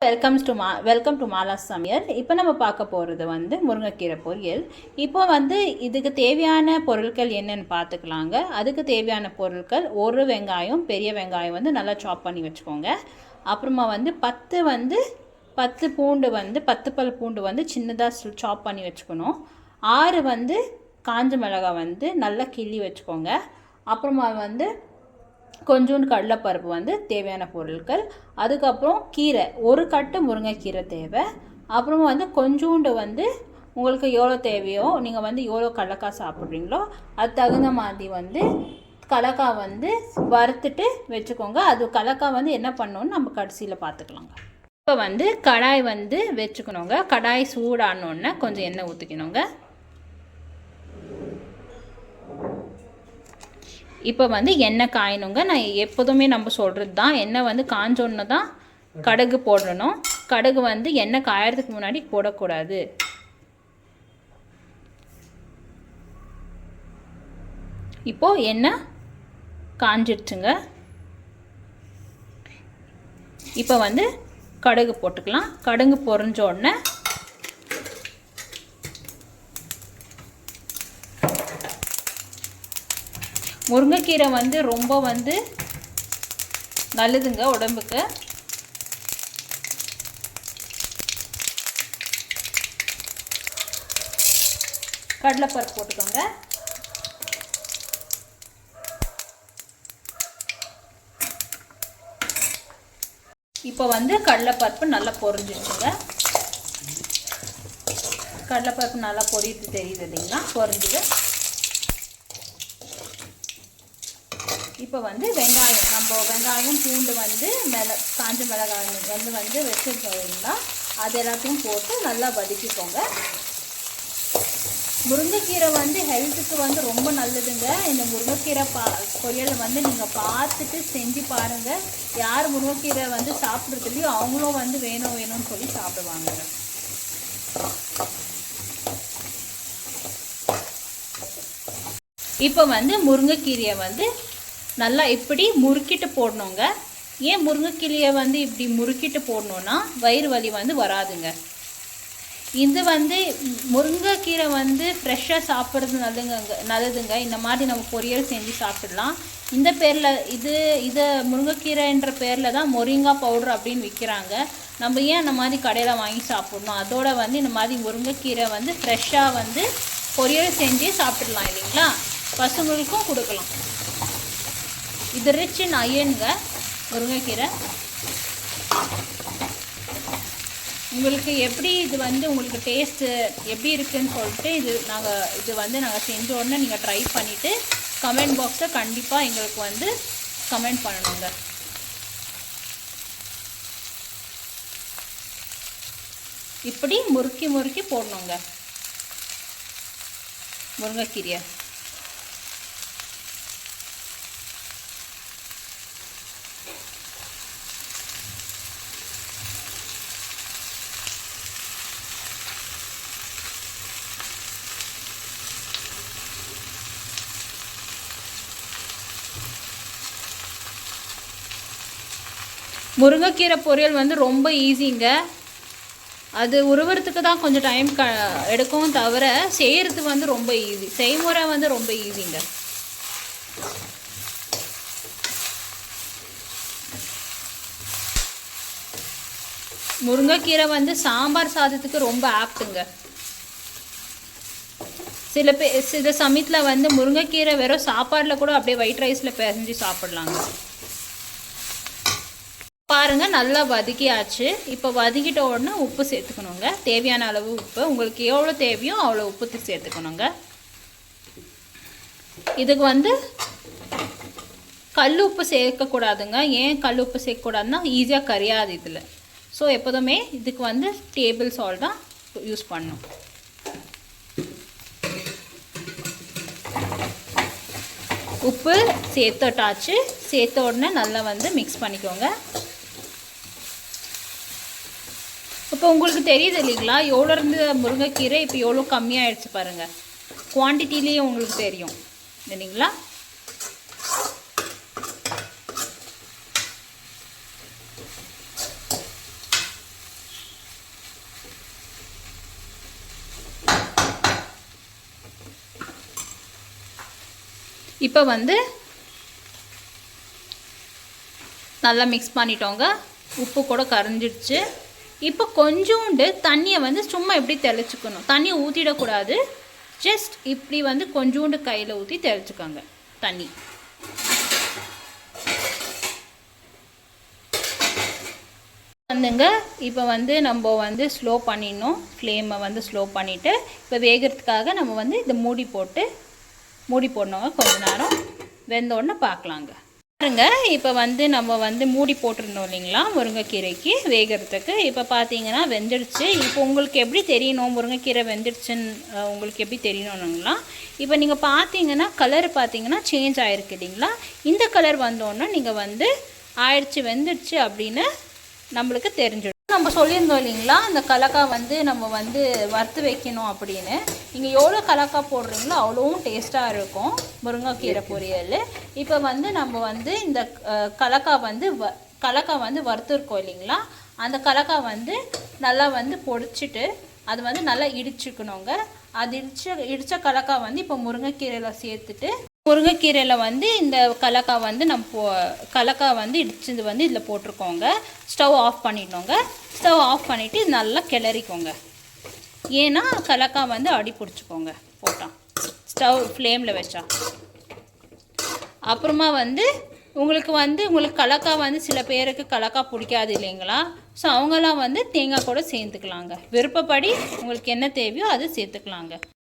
Welcome to Mala சமையல். இப்போ நம்ம பார்க்க போகிறது வந்து முருங்கைக்கீரை பொரியல். இப்போ வந்து இதுக்கு தேவையான பொருட்கள் என்னென்னு பார்த்துக்கலாங்க. அதுக்கு தேவையான பொருட்கள், ஒரு வெங்காயம், பெரிய வெங்காயம் வந்து நல்லா சாப் பண்ணி வச்சுக்கோங்க. அப்புறமா வந்து 10 பூண்டு வந்து 10 பல் பூண்டு வந்து சின்னதாக சாப் பண்ணி வச்சுக்கணும். 6 வந்து காஞ்ச மிளகாய் வந்து நல்லா கிள்ளி வச்சுக்கோங்க. அப்புறமா வந்து கொஞ்சோண்டு கடலைப்பருப்பு வந்து தேவையான பொருட்கள். அதுக்கப்புறம் கீரை, ஒரு கட்டு முருங்கைக்கீரை தேவை. அப்புறமா வந்து கொஞ்சோண்டு வந்து உங்களுக்கு எவ்வளோ தேவையோ, நீங்கள் வந்து எவ்வளோ கடலக்காய் சாப்பிட்றீங்களோ அது தகுந்த மாதிரி வந்து கடலக்காய் வந்து வறுத்துட்டு வச்சுக்கோங்க. அது கடலக்காய் வந்து என்ன பண்ணணும்னு நம்ம கடைசியில் பார்த்துக்கலாங்க. இப்போ வந்து கடாய் வந்து வச்சுக்கணுங்க. கடாய் சூடானோடனே கொஞ்சம் எண்ணெய் ஊற்றிக்கணுங்க. இப்போ வந்து எண்ணெய் காயணுங்க. நான் எப்போதுமே நம்ம சொல்கிறது தான், எண்ணெய் வந்து காஞ்சோன்னு தான் கடுகு போடணும். கடுகு வந்து எண்ணெய் காயறதுக்கு முன்னாடி போடக்கூடாது. இப்போது எண்ணெய் காஞ்சிடுச்சுங்க. இப்போ வந்து கடுகு போட்டுக்கலாம். கடுகு பொரிஞ்ச உடனே முருங்கைக்கீரை வந்து ரொம்ப வந்து நல்லதுங்க உடம்புக்கு. கடலைப்பருப்பு போட்டுக்கோங்க. இப்போ வந்து கடலைப்பருப்பு நல்லா பொரிஞ்சிடுச்சுங்க. கடலைப்பருப்பு நல்லா பொரியுது, தெரியுது இல்லைங்களா? பொரிஞ்சுது. இப்போ வந்து வெங்காயம் பூண்டு வந்து காஞ்ச மிளகாய் வந்து வச்சுருக்கோங்களா, அது எல்லாத்தையும் போட்டு நல்லா வதக்கிக்கோங்க. முருங்கைக்கீரை வந்து ஹெல்த்துக்கு வந்து ரொம்ப நல்லதுங்க. இந்த முருங்கைக்கீரை பொரியலை வந்து நீங்கள் பார்த்துட்டு செஞ்சு பாருங்கள். யார் முருங்கைக்கீரை வந்து சாப்பிட்றதுலையோ அவங்களும் வந்து வேணும்னு சொல்லி சாப்பிடுவாங்க. இப்போ வந்து முருங்கைக்கீரையை வந்து நல்லா இப்படி முறுக்கிட்டு போடணுங்க. ஏன் முருங்கைக்கீரையை வந்து இப்படி முறுக்கிட்டு போடணுன்னா வயிறு வலி வந்து வராதுங்க. இது வந்து முருங்கைக்கீரை வந்து ஃப்ரெஷ்ஷாக சாப்பிட்றது நல்லதுங்க. இந்த மாதிரி நம்ம பொரியல் செஞ்சு சாப்பிடலாம். இந்த பேரில் இதை முருங்கைக்கீரைன்ற பேரில் தான் மொரிங்கா பவுடர் அப்படின்னு விற்கிறாங்க. நம்ம ஏன் அந்த மாதிரி கடையில் வாங்கி சாப்பிட்ணும்? அதோட வந்து இந்த மாதிரி முருங்கைக்கீரை வந்து ஃப்ரெஷ்ஷாக வந்து பொரியல் செஞ்சு சாப்பிடலாம் இல்லைங்களா? பசங்களுக்கும் கொடுக்கலாம். இது ரிச் இன் அயனுங்க முருங்கைக்கீரை. உங்களுக்கு எப்படி இது வந்து உங்களுக்கு டேஸ்ட்டு எப்படி இருக்குதுன்னு சொல்லிட்டு இது வந்து நாங்கள் செஞ்ச உடனே நீங்கள் ட்ரை பண்ணிவிட்டு கமெண்ட் பாக்ஸில் கண்டிப்பாக எங்களுக்கு வந்து கமெண்ட் பண்ணணுங்க. இப்படி முறுக்கி போடணுங்க முருங்கைக்கீரையை. முருங்கைக்கீரை பொரியல் வந்து ரொம்ப ஈஸிங்க. அது உருவறதுக்கு தான் கொஞ்சம் டைம் எடுக்கும், தவிர செய்கிறது வந்து ரொம்ப ஈஸி. செய்முறை வந்து ரொம்ப ஈஸிங்க. முருங்கைக்கீரை வந்து சாம்பார் சாதத்துக்கு ரொம்ப ஆப்ட்டுங்க. சில சமயத்தில் வந்து முருங்கைக்கீரை வெறும் சாப்பாடில் கூட அப்படியே ஒயிட் ரைஸில் பிசைஞ்சு சாப்பிட்லாங்க. பாருங்கள், நல்லா வதக்கியாச்சு. இப்போ வதக்கிட்ட உடனே உப்பு சேர்த்துக்கணுங்க. தேவையான அளவு உப்பு, உங்களுக்கு எவ்வளோ தேவையோ அவ்வளோ உப்பு சேர்த்துக்கணுங்க. இதுக்கு வந்து கல் உப்பு சேர்க்கக்கூடாதுங்க. ஏன் கல் உப்பு சேர்க்கக்கூடாதுன்னா ஈஸியாக கரியாது இதில். ஸோ எப்போதுமே இதுக்கு வந்து டேபிள் சால்ட் தான் யூஸ் பண்ணணும். உப்பு சேர்த்துட்டாச்சு. சேர்த்த உடனே நல்லா வந்து மிக்ஸ் பண்ணிக்கோங்க. இப்போ உங்களுக்கு தெரியுது இல்லைங்களா, எவ்வளோ இருந்து முருங்கைக்கீரை இப்போ எவ்வளோ கம்மியாகிடுச்சு பாருங்கள். குவான்டிட்டிலேயே உங்களுக்கு தெரியும் இல்லைங்களா? இப்போ வந்து நல்லா மிக்ஸ் பண்ணிட்டோங்க. உப்பு கூட கரைஞ்சிடுச்சு. இப்போ கொஞ்சோண்டு தண்ணியை வந்து சும்மா எப்படி தெளிச்சுக்கணும், தண்ணியை ஊற்றிடக்கூடாது. ஜஸ்ட் இப்படி வந்து கொஞ்சோண்டு கையில் ஊற்றி தெளிச்சுக்கோங்க தண்ணி. வந்துங்க இப்போ வந்து நம்ம வந்து ஸ்லோ பண்ணிடணும். ஃப்ளேமை வந்து ஸ்லோ பண்ணிவிட்டு இப்போ வேகிறதுக்காக நம்ம வந்து இதை மூடி போடணுங்க. கொஞ்ச நேரம் வெந்தோடனே பார்க்கலாங்க. பாருங்க இப்போ வந்து நம்ம வந்து மூடி போட்டிருந்தோம் இல்லைங்களா முருங்கைக்கீரைக்கு வேகிறதுக்கு. இப்போ பார்த்தீங்கன்னா வெந்துடுச்சு. இப்போ உங்களுக்கு எப்படி தெரியணும் முருங்கைக்கீரை வெந்துடுச்சுன்னு உங்களுக்கு எப்படி தெரியணுங்களா, இப்போ நீங்கள் பார்த்தீங்கன்னா கலர் பார்த்தீங்கன்னா சேஞ்ச் ஆகிருக்கு இல்லைங்களா. இந்த கலர் வந்தோன்னா நீங்கள் வந்து ஆயிடுச்சு வெந்துடுச்சு அப்படின்னு நம்மளுக்கு தெரிஞ்சிடும். நம்ம சொல்லியிருந்தோம் இல்லைங்களா இந்த கலக்காய் வந்து நம்ம வந்து வறுத்து வைக்கணும் அப்படின்னு. நீங்கள் எவ்வளோ கலக்காய் போடுறீங்களோ அவ்வளோவும் டேஸ்ட்டாக இருக்கும் முருங்கைக்கீரை பொரியல். இப்போ வந்து நம்ம வந்து இந்த கலக்காய் வந்து வறுத்துருக்கோம் இல்லைங்களா, அந்த கலக்காய் வந்து நல்லா வந்து பொடிச்சிட்டு அது வந்து நல்லா இடிச்சுக்கணுங்க. அது இடித்த கலக்காய் வந்து இப்போ முருங்கைக்கீரையில் சேர்த்துட்டு முருங்கைக்கீரையில் வந்து இந்த கலக்காய் வந்து கலக்காய் வந்து இடிச்சது வந்து இதில் போட்டிருக்கோங்க. ஸ்டவ் ஆஃப் பண்ணிடணுங்க. ஸ்டவ் ஆஃப் பண்ணிவிட்டு இது நல்லா கிளறிக்கோங்க. ஏன்னா கலக்காய் வந்து அடி பிடிச்சிக்கோங்க போட்டால் ஸ்டவ் ஃப்ளேமில் வச்சா. அப்புறமா வந்து உங்களுக்கு கலக்காய் வந்து சில பேருக்கு கலக்காய் பிடிக்காது இல்லைங்களா, ஸோ அவங்களாம் வந்து தேங்காய் கூட சேர்த்துக்கலாங்க. விருப்பப்படி உங்களுக்கு என்ன தேவையோ அதை சேர்த்துக்கலாங்க.